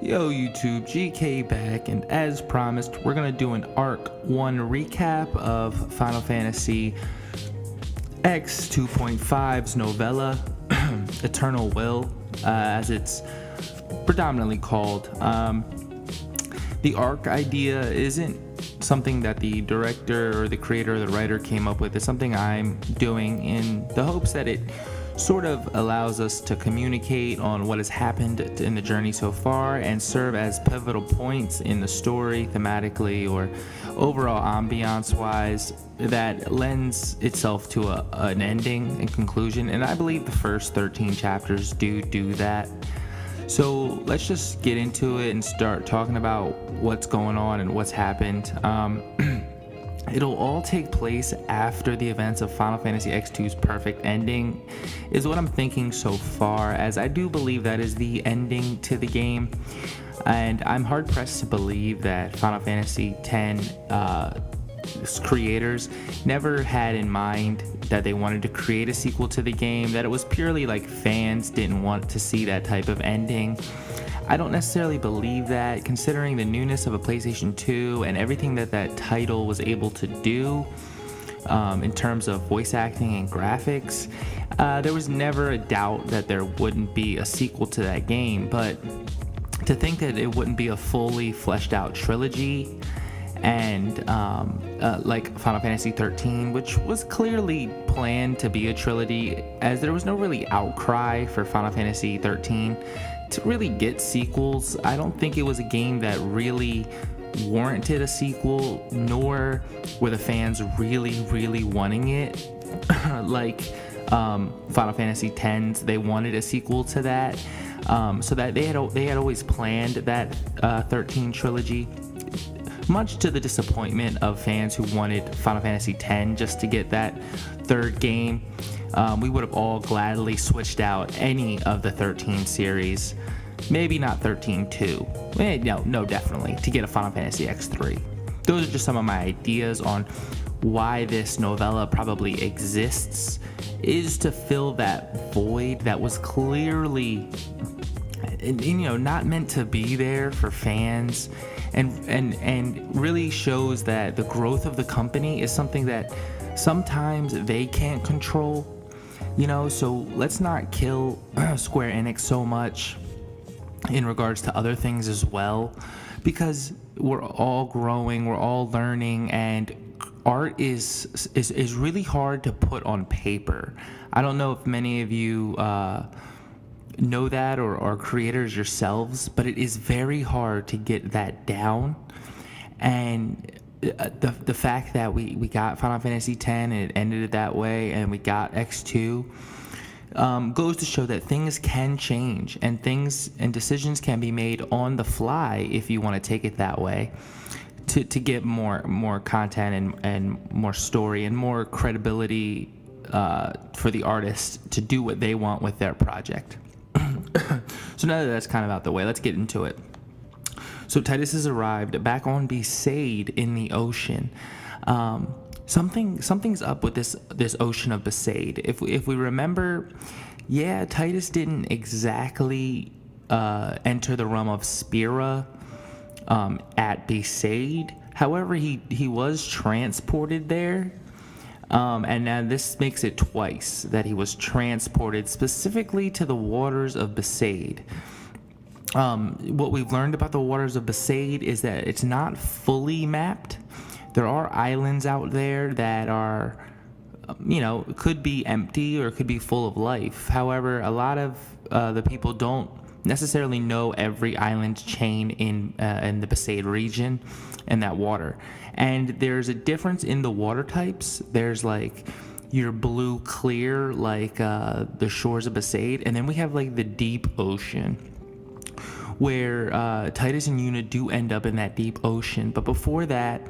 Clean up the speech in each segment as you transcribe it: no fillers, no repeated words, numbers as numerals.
Yo YouTube, GK back, and as promised, we're gonna do an Arc 1 recap of Final Fantasy X-2.5's novella, Eternal Will, as it's predominantly called. The Arc idea isn't something that the director or the creator or the writer came up with. It's something I'm doing in the hopes that it sort of allows us to communicate on what has happened in the journey so far and serve as pivotal points in the story thematically or overall ambiance wise that lends itself to an ending and conclusion, and I believe the first 13 chapters do that. So let's just get into it and start talking about what's going on and what's happened. It'll all take place after the events of Final Fantasy X2's perfect ending, is what I'm thinking so far, as I do believe that is the ending to the game. And I'm hard pressed to believe that Final Fantasy X creators never had in mind that they wanted to create a sequel to the game, that it was purely like fans didn't want to see that type of ending. I don't necessarily believe that, considering the newness of a PlayStation 2 and everything that title was able to do in terms of voice acting and graphics. There was never a doubt that there wouldn't be a sequel to that game, but to think that it wouldn't be a fully fleshed out trilogy and like Final Fantasy 13, which was clearly planned to be a trilogy, as there was no really outcry for Final Fantasy 13 to really get sequels. I don't think it was a game that really warranted a sequel, nor were the fans really wanting it. Like Final Fantasy X, they wanted a sequel to that, so that they had always planned that 13 trilogy, much to the disappointment of fans who wanted Final Fantasy X just to get that third game. We would have all gladly switched out any of the 13 series, maybe not 13-2. No, definitely, to get a Final Fantasy X3. Those are just some of my ideas on why this novella probably exists, is to fill that void that was clearly, not meant to be there for fans, and really shows that the growth of the company is something that sometimes they can't control. So let's not kill Square Enix so much in regards to other things as well, because we're all growing, we're all learning, and art is really hard to put on paper. I don't know if many of you know that or are creators yourselves, but it is very hard to get that down. And the fact that we got Final Fantasy X and it ended it that way, and we got X2, goes to show that things can change, and things and decisions can be made on the fly if you want to take it that way, to get more content and more story and more credibility for the artist to do what they want with their project. So now that that's kind of out the way, let's get into it. So Titus has arrived back on Besaid in the ocean. Something's up with this ocean of Besaid. If we remember, Titus didn't exactly enter the realm of Spira at Besaid. However, he was transported there. And now this makes it twice that he was transported specifically to the waters of Besaid. What we've learned about the waters of Besaid is that it's not fully mapped. There are islands out there that are, could be empty or could be full of life. However, a lot of the people don't necessarily know every island chain in the Besaid region and that water. And there's a difference in the water types. There's like your blue clear, like the shores of Besaid, and then we have like the deep ocean, where Titus and Yuna do end up in that deep ocean. But before that,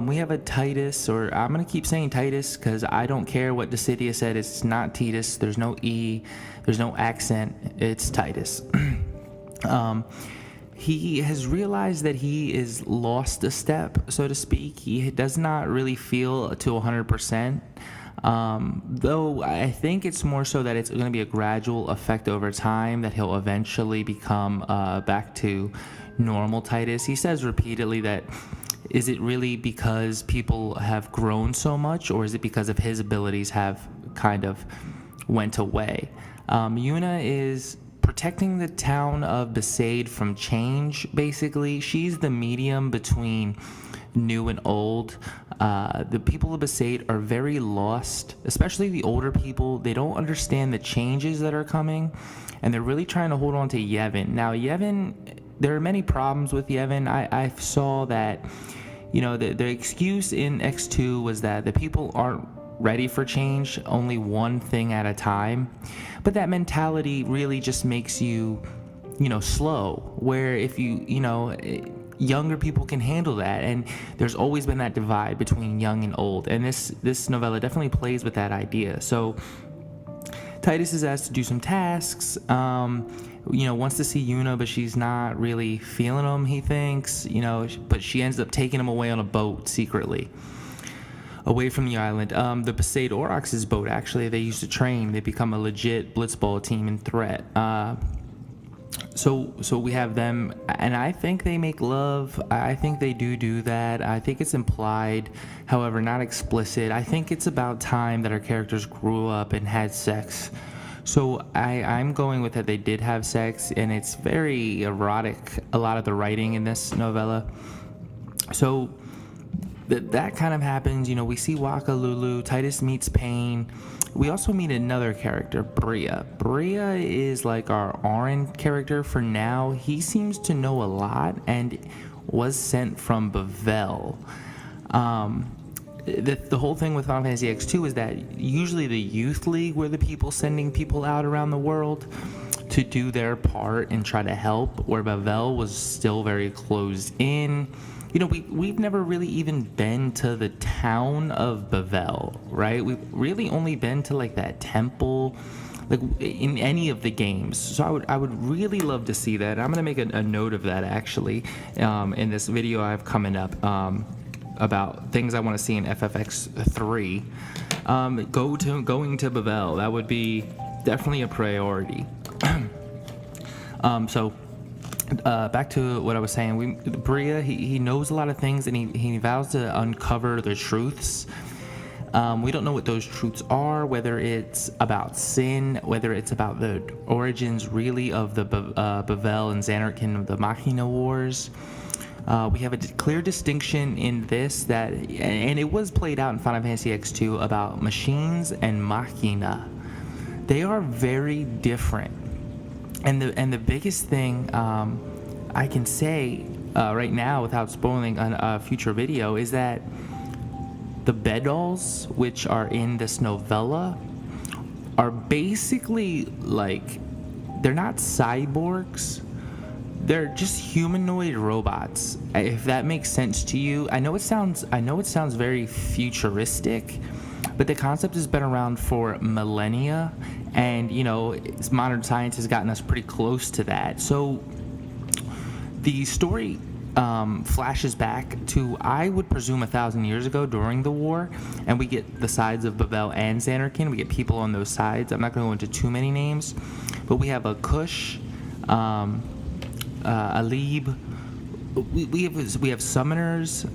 we have a Titus, or I'm going to keep saying Titus because I don't care what Dissidia said. It's not Titus. There's no E. There's no accent. It's Titus. He has realized that he is lost a step, so to speak. He does not really feel to 100%. Though I think it's more so that it's going to be a gradual effect over time, that he'll eventually become back to normal Titus. He says repeatedly that, is it really because people have grown so much, or is it because of his abilities have kind of went away? Yuna is protecting the town of Besaid from change, basically. She's the medium between new and old. The people of Besaid are very lost, especially the older people. They don't understand the changes that are coming, and they're really trying to hold on to Yevon. Now, Yevon, there are many problems with Yevon. I saw that, the excuse in X2 was that the people aren't ready for change, only one thing at a time. But that mentality really just makes you, slow, where if younger people can handle that, and there's always been that divide between young and old, and this novella definitely plays with that idea. So Titus is asked to do some tasks, wants to see Yuna, but she's not really feeling him, he thinks, but she ends up taking him away on a boat secretly away from the island. The Besaid Aurochs' boat, actually, they used to train. They become a legit blitzball team and threat. So we have them, and I think they make love. I think they do that. I think it's implied, however, not explicit. I think it's about time that our characters grew up and had sex. So I'm going with that they did have sex, and it's very erotic, a lot of the writing in this novella. So that kind of happens. We see Waka Lulu, Titus meets Pain. We also meet another character, Bria. Bria is like our Auron character for now. He seems to know a lot and was sent from Bavel. The whole thing with Final Fantasy X2 is that usually the Youth League were the people sending people out around the world to do their part and try to help, where Bavel was still very closed in. We've never really even been to the town of Bavel, right? We've really only been to like that temple, like in any of the games. So I would really love to see that. I'm gonna make a note of that actually in this video I have coming up about things I want to see in Ffx-3. Going to Bavel, that would be definitely a priority. Back to what I was saying. Bria, he knows a lot of things, and he vows to uncover the truths. We don't know what those truths are, whether it's about sin, whether it's about the origins really of the Bavel and Xanarkin of the Machina Wars. We have a clear distinction in this and it was played out in Final Fantasy X2 about machines and Machina. They are very different. And the biggest thing I can say right now without spoiling a future video is that the Bedalls, which are in this novella, are basically like, they're not cyborgs. They're just humanoid robots. If that makes sense to you. I know it sounds very futuristic, but the concept has been around for millennia, and modern science has gotten us pretty close to that. So the story flashes back to, I would presume, 1,000 years ago during the war, and we get the sides of Bavel and Xanarkin. We get people on those sides. I'm not going to go into too many names, but we have a Kush, Alib. We have summoners,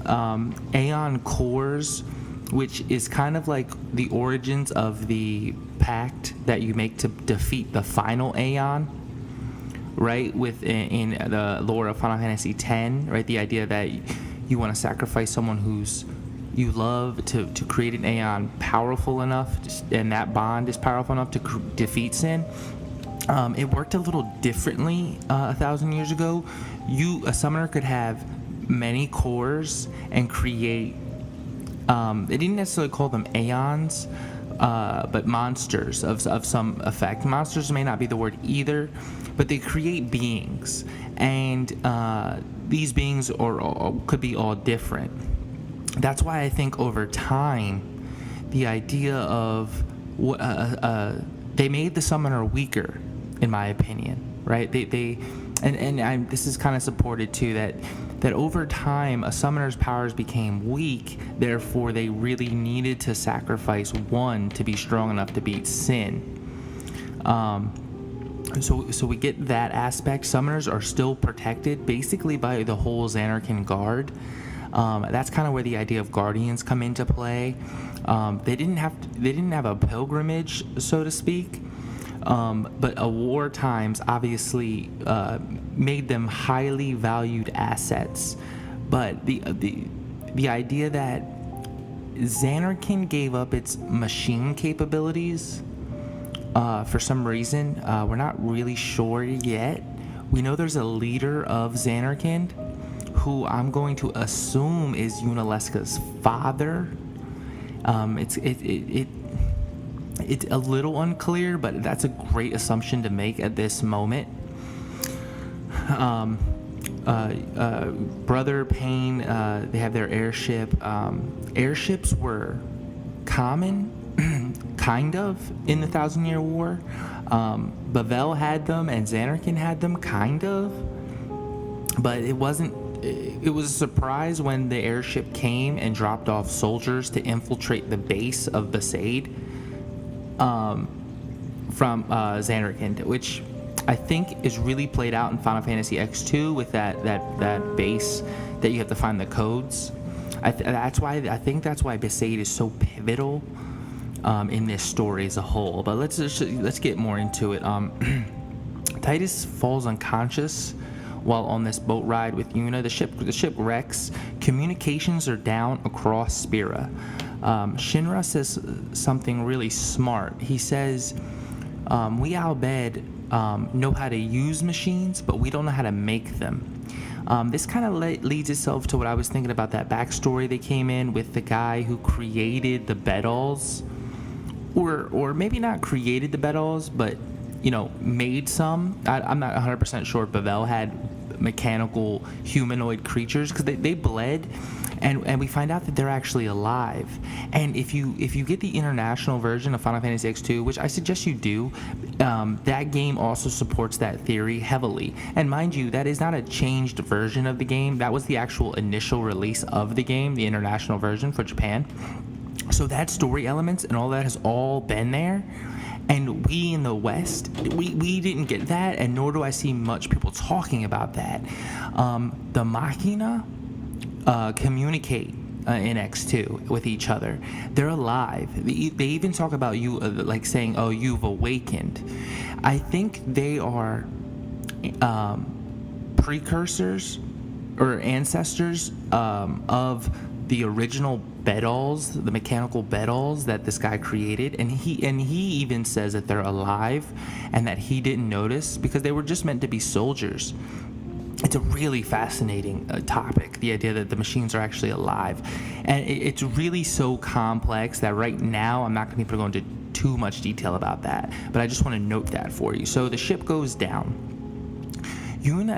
Aeon cores, which is kind of like the origins of the pact that you make to defeat the final Aeon, right? In the lore of Final Fantasy X, right? The idea that you want to sacrifice someone you love to create an Aeon powerful enough, and that bond is powerful enough to defeat sin. It worked a little differently 1,000 years ago. A summoner could have many cores and create, they didn't necessarily call them Aeons, but monsters of some effect. Monsters may not be the word either, but they create beings, and these beings could be all different. That's why I think over time, the idea of they made the summoner weaker, in my opinion. right? This is kind of supported too, that over time a summoner's powers became weak, therefore they really needed to sacrifice one to be strong enough to beat Sin. So we get that aspect. Summoners are still protected basically by the whole Xanarkin Guard. That's kind of where the idea of guardians come into play. They didn't have a pilgrimage, so to speak, but war times obviously made them highly valued assets. But the idea that Xanarkin gave up its machine capabilities for some reason, we're not really sure yet. We know there's a leader of Xanarkin who I'm going to assume is Yunalesca's father. It's a little unclear, but that's a great assumption to make at this moment. Brother Pain, they have their airship. Airships were common, kind of, in the Thousand Year War. Bavel had them and Xanarkin had them, kind of. But it was a surprise when the airship came and dropped off soldiers to infiltrate the base of Besaid from Xanarkin, which I think is really played out in Final Fantasy X2 with that base that you have to find the codes. I think that's why Besaid is so pivotal in this story as a whole. But let's get more into it. Titus falls unconscious while on this boat ride with Yuna. The ship wrecks. Communications are down across Spira. Shinra says something really smart. He says, we Al Bhed know how to use machines, but we don't know how to make them. This kind of leads itself to what I was thinking about, that backstory they came in with the guy who created the Bedalls, or maybe not created the Bedalls, but made some. I'm not 100% sure if Bavel had mechanical humanoid creatures, because they bled, and we find out that they're actually alive. And if you get the international version of Final Fantasy X2, which I suggest you do, that game also supports that theory heavily. And mind you, that is not a changed version of the game. That was the actual initial release of the game, the international version for Japan. So that story elements and all that has all been there. And we in the West, we didn't get that, and nor do I see much people talking about that. The Machina communicate in X2 with each other. They're alive. They even talk about you, like saying, "Oh, you've awakened." I think they are precursors or ancestors of the original Bedalls, the mechanical Bedalls that this guy created, and he even says that they're alive and that he didn't notice because they were just meant to be soldiers. It's a really fascinating topic, the idea that the machines are actually alive, and it's really so complex that right now I'm not going to be able to go into too much detail about that, but I just want to note that for you. So the ship goes down. Yuna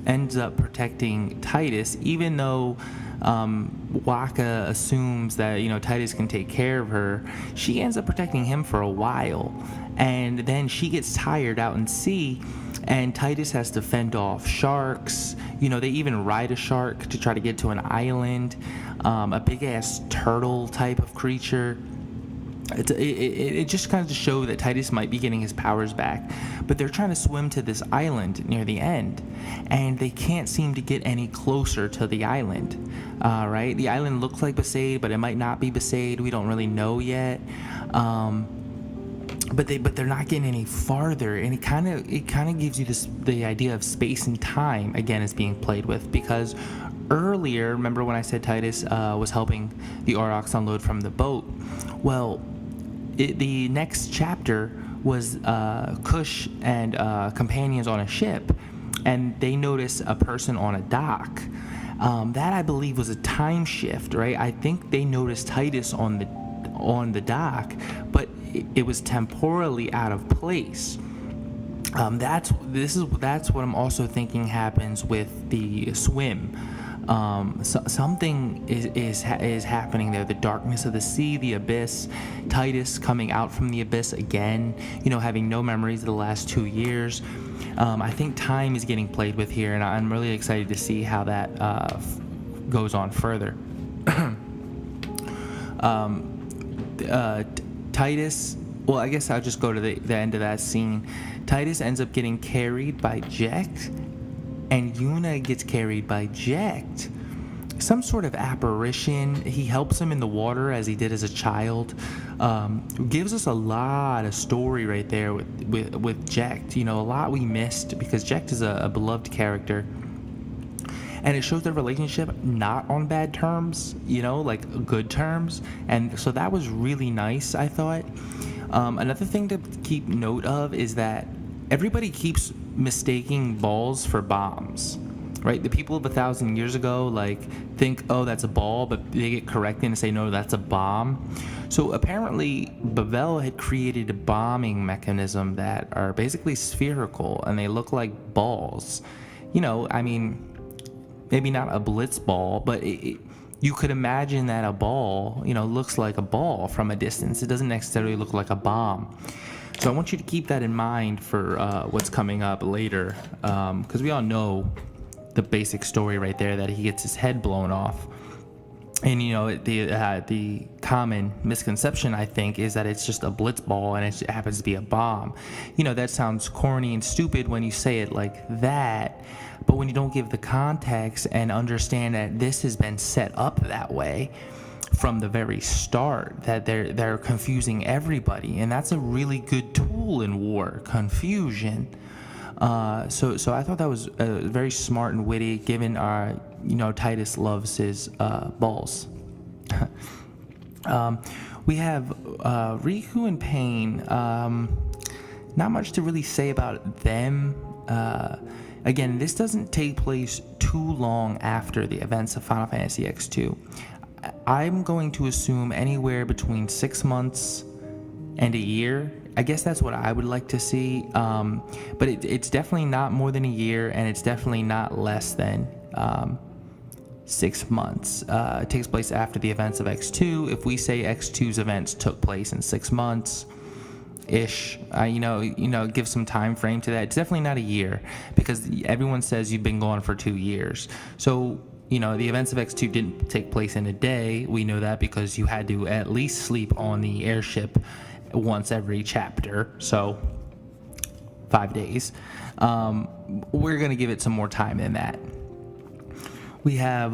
ends up protecting Titus, even though Waka assumes that Titus can take care of her. She ends up protecting him for a while, and then she gets tired out in sea, and Titus has to fend off sharks. They even ride a shark to try to get to an island, a big ass turtle type of creature. It just kind of to show that Titus might be getting his powers back, but they're trying to swim to this island near the end, and they can't seem to get any closer to the island. Right? The island looks like Besaid, but it might not be Besaid. We don't really know yet. But they're not getting any farther, and it kind of gives you the idea of space and time again is being played with, because earlier, remember when I said Titus was helping the Aurochs unload from the boat? Well, the next chapter was Kush and companions on a ship, and they notice a person on a dock. That I believe was a time shift, right? I think they noticed Titus on the dock, but it was temporally out of place. That's what I'm also thinking happens with the swim. something is happening there. The darkness of the sea, the abyss, Titus coming out from the abyss again, having no memories of the last 2 years. I think time is getting played with here, and I'm really excited to see how that goes on further. Titus, well, I guess I'll just go to the end of that scene. Titus ends up getting carried by Jecht, and Yuna gets carried by Jecht. Some sort of apparition. He helps him in the water as he did as a child. Gives us a lot of story right there with Jecht. A lot we missed because Jecht is a beloved character. And it shows their relationship not on bad terms, like good terms. And so that was really nice, I thought. Another thing to keep note of is that everybody keeps mistaking balls for bombs, right? The people of 1,000 years ago, think, oh, that's a ball, but they get corrected and say, no, that's a bomb. So apparently, Bavel had created a bombing mechanism that are basically spherical, and they look like balls. Maybe not a blitz ball, but you could imagine that a ball, looks like a ball from a distance. It doesn't necessarily look like a bomb. So I want you to keep that in mind for what's coming up later, because we all know the basic story right there, that he gets his head blown off. And the common misconception, I think, is that it's just a blitz ball and it happens to be a bomb. That sounds corny and stupid when you say it like that, but when you don't give the context and understand that this has been set up that way from the very start, that they're confusing everybody, and that's a really good tool in war, confusion. So I thought that was very smart and witty, given Titus loves his balls. We have Riku and Pain. Not much to really say about them. Again, this doesn't take place too long after the events of Final Fantasy X2. I'm going to assume anywhere between 6 months and a year. I guess that's what I would like to see, but it's definitely not more than a year, and it's definitely not less than 6 months. It takes place after the events of X2. If we say X2's events took place in 6 months ish, give some time frame to that. It's definitely not a year, because everyone says you've been gone for 2 years. So the events of X2 didn't take place in a day. We know that because you had to at least sleep on the airship once every chapter, so 5 days. We're gonna give it some more time than that. We have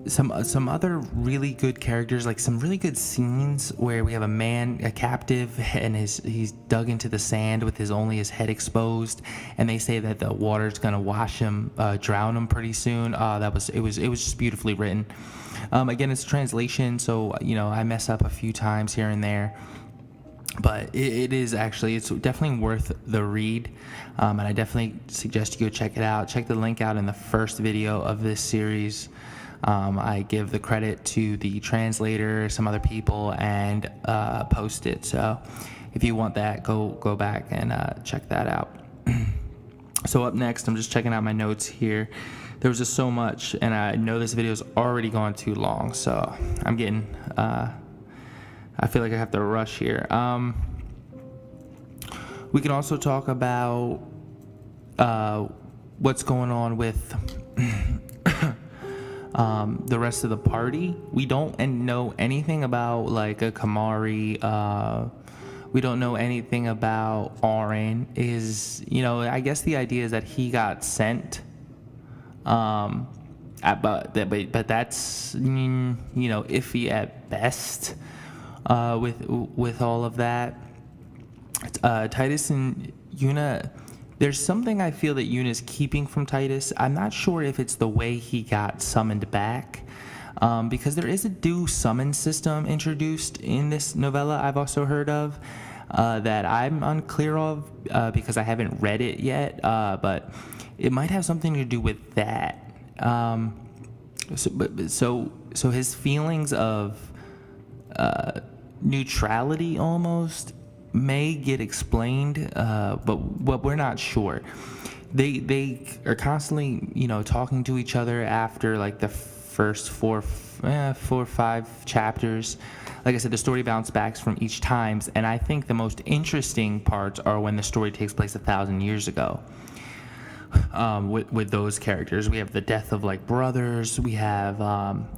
some other really good characters, like some really good scenes where we have a captive, and he's dug into the sand with only his head exposed, and they say that the water's gonna wash him, drown him pretty soon. It was just beautifully written. Again, it's a translation, so I mess up a few times here and there, but it's definitely worth the read, and I definitely suggest you go check it out. Check the link out in the first video of this series. I give the credit to the translator, some other people, and post it. So if you want that, go back and check that out. So up next, I'm just checking out my notes here. There was just so much, and I know this video's already gone too long, so I'm getting, I feel like I have to rush here. We can also talk about what's going on with the rest of the party. We don't know anything about a Kamari. We don't know anything about Auron. I guess the idea is that he got sent. But that's iffy at best. With all of that, Titus and Yuna. There's something I feel that Yuna's keeping from Titus. I'm not sure if it's the way he got summoned back, because there is a do summon system introduced in this novella I've also heard of, that I'm unclear of, because I haven't read it yet, but it might have something to do with that. So his feelings of neutrality almost may get explained, but we're not sure. they are constantly, talking to each other after like the first four or five chapters. Like I said, the story bounce backs from each times, and I think the most interesting parts are when the story takes place 1,000 years ago. With those characters, we have the death of like brothers. We have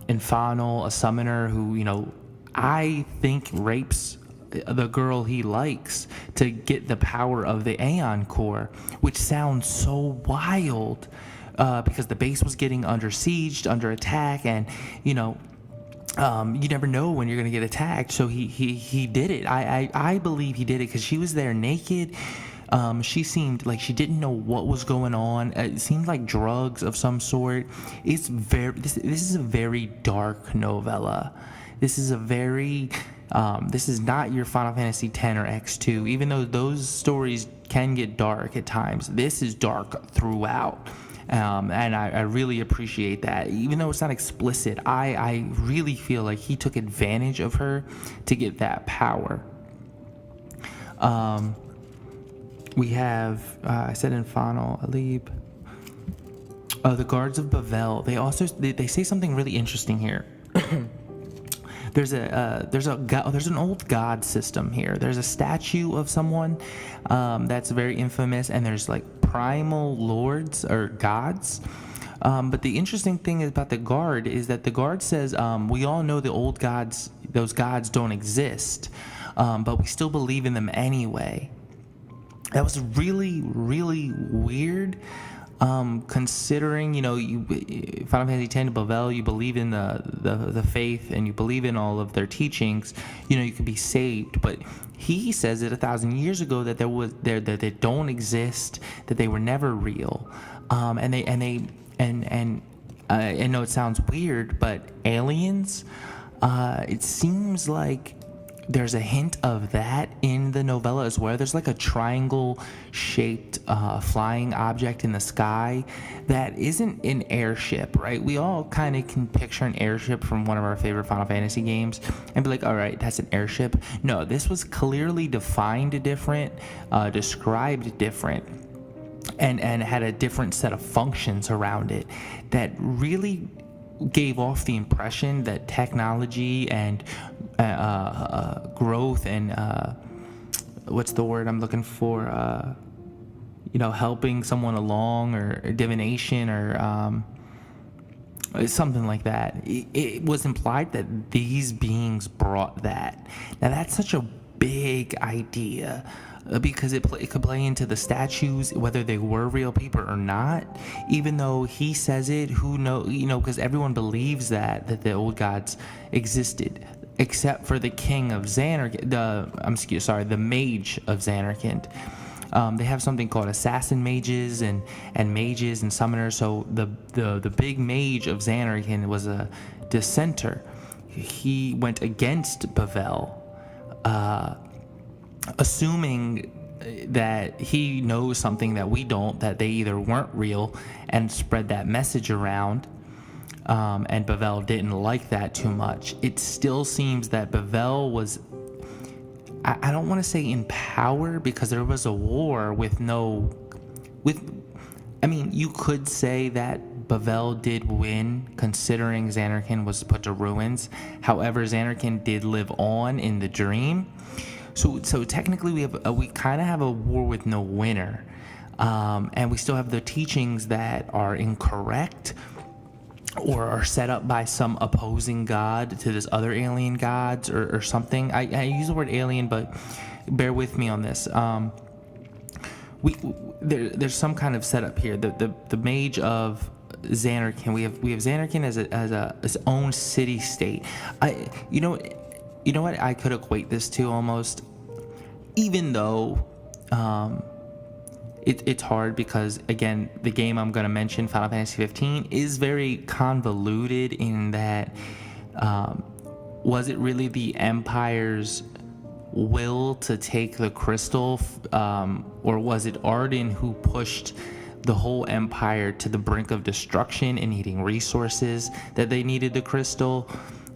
Infernal, a summoner who, I think rapes the girl he likes to get the power of the Aeon Core, which sounds so wild because the base was getting under siege, under attack, and you never know when you're gonna get attacked. So he did it. I believe he did it because she was there naked. She seemed like she didn't know what was going on. It seemed like drugs of some sort. This is a very dark novella. This is this is not your Final Fantasy X or X2, even though those stories can get dark at times. This is dark throughout. And I really appreciate that. Even though it's not explicit, I really feel like he took advantage of her to get that power. We have, I said Infernal, Alib. The Guards of Bavel. They say something really interesting here. There's an old god system here. There's a statue of someone that's very infamous, and there's like primal lords or gods. But the interesting thing about the guard is that the guard says, we all know the old gods, those gods don't exist, but we still believe in them anyway. That was really, really weird. Considering, Final Fantasy X, Bavel, you believe in the faith and you believe in all of their teachings, you can be saved. But he says it 1,000 years ago that that they don't exist, that they were never real. I know it sounds weird, but aliens, it seems like there's a hint of that in the novella as well. There's like a triangle-shaped flying object in the sky that isn't an airship, right? We all kind of can picture an airship from one of our favorite Final Fantasy games and be like, all right, that's an airship. No, this was clearly defined different, described different, and had a different set of functions around it that really gave off the impression that technology and growth and what's the word I'm looking for, helping someone along, or divination, or something like that. It was implied that these beings brought that. Now that's such a big idea, because it could play into the statues, whether they were real people or not. Even though he says it, who knows? Because everyone believes that the old gods existed, except for the king of Xanarkand. The mage of Xanarkand. They have something called assassin mages and mages and summoners. So the big mage of Xanarkand was a dissenter. He went against Bavel, assuming that he knows something that we don't, that they either weren't real, and spread that message around. And Bavel didn't like that too much. It still seems that Bavel was, I don't want to say in power, because there was a war you could say that Bavel did win, considering Xanarkand was put to ruins. However, Xanarkand did live on in the dream. So technically we kind of have a war with no winner. And we still have the teachings that are incorrect, or are set up by some opposing god to this other alien gods, or something. I use the word alien, but bear with me on this. There's some kind of setup here. The mage of Xanarkand, we have Xanarkand as its own city state. You know what I could equate this to almost, even though it's hard, because again, the game I'm going to mention, Final Fantasy 15, is very convoluted in that was it really the Empire's will to take the crystal, or was it Arden who pushed the whole Empire to the brink of destruction and needing resources that they needed the crystal?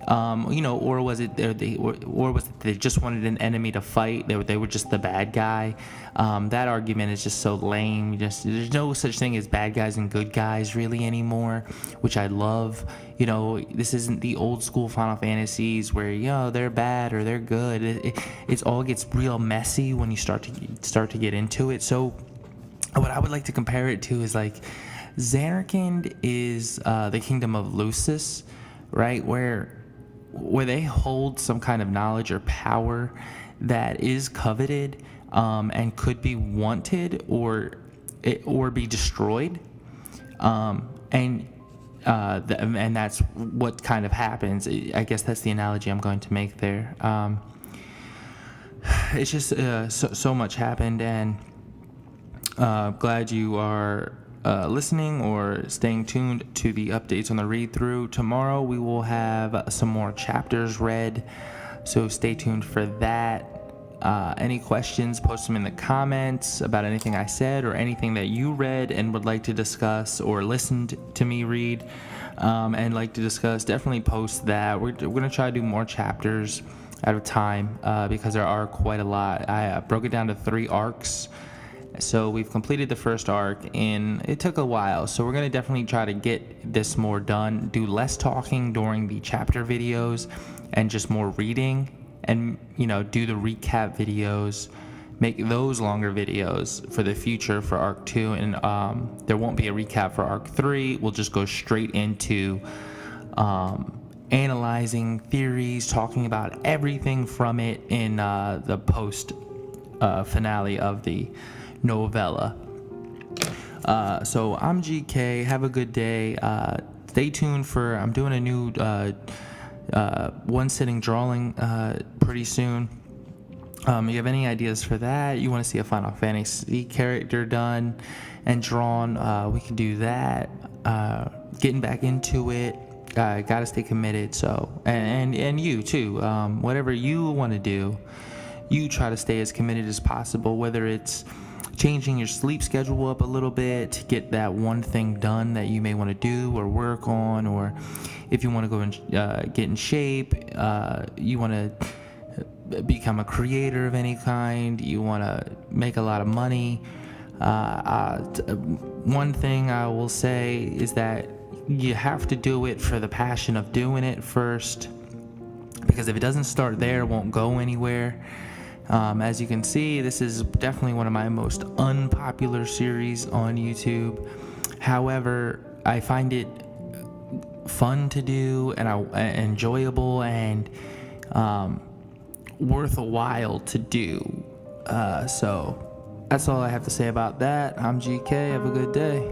Or was it or was it they just wanted an enemy to fight? They were just the bad guy. That argument is just so lame. There's no such thing as bad guys and good guys really anymore, which I love. This isn't the old school Final Fantasies where they're bad or they're good. It all gets real messy when you start to get into it. So what I would like to compare it to is like Zanarkand is the kingdom of Lucis, right? Where they hold some kind of knowledge or power that is coveted and could be wanted or be destroyed, and that's what kind of happens. I guess that's the analogy I'm going to make there. It's just so much happened, and glad you are listening or staying tuned to the updates on the read through. Tomorrow we will have some more chapters read, so stay tuned for that. Any questions, post them in the comments about anything I said or anything that you read and would like to discuss or listened to me read and like to discuss. Definitely post that. We're going to try to do more chapters at a time because there are quite a lot. I broke it down to 3 arcs. So we've completed the first arc, and it took a while. So we're going to definitely try to get this more done, do less talking during the chapter videos and just more reading, and do the recap videos, make those longer videos for the future for arc 2, and there won't be a recap for arc 3. We'll just go straight into analyzing theories, talking about everything from it in the post finale of the novella. So I'm GK. Have a good day. Stay tuned for I'm doing a new one sitting drawing pretty soon. You have any ideas for that? You want to see a Final Fantasy character done and drawn? We can do that. Getting back into it. Gotta stay committed. So and you too. Whatever you want to do, you try to stay as committed as possible. Whether it's changing your sleep schedule up a little bit to get that one thing done that you may want to do or work on, or if you want to go and get in shape, you want to become a creator of any kind, you want to make a lot of money. One thing I will say is that you have to do it for the passion of doing it first, because if it doesn't start there, it won't go anywhere. As you can see, this is definitely one of my most unpopular series on YouTube. However, I find it fun to do and enjoyable and worth a while to do. So that's all I have to say about that. I'm GK. Have a good day.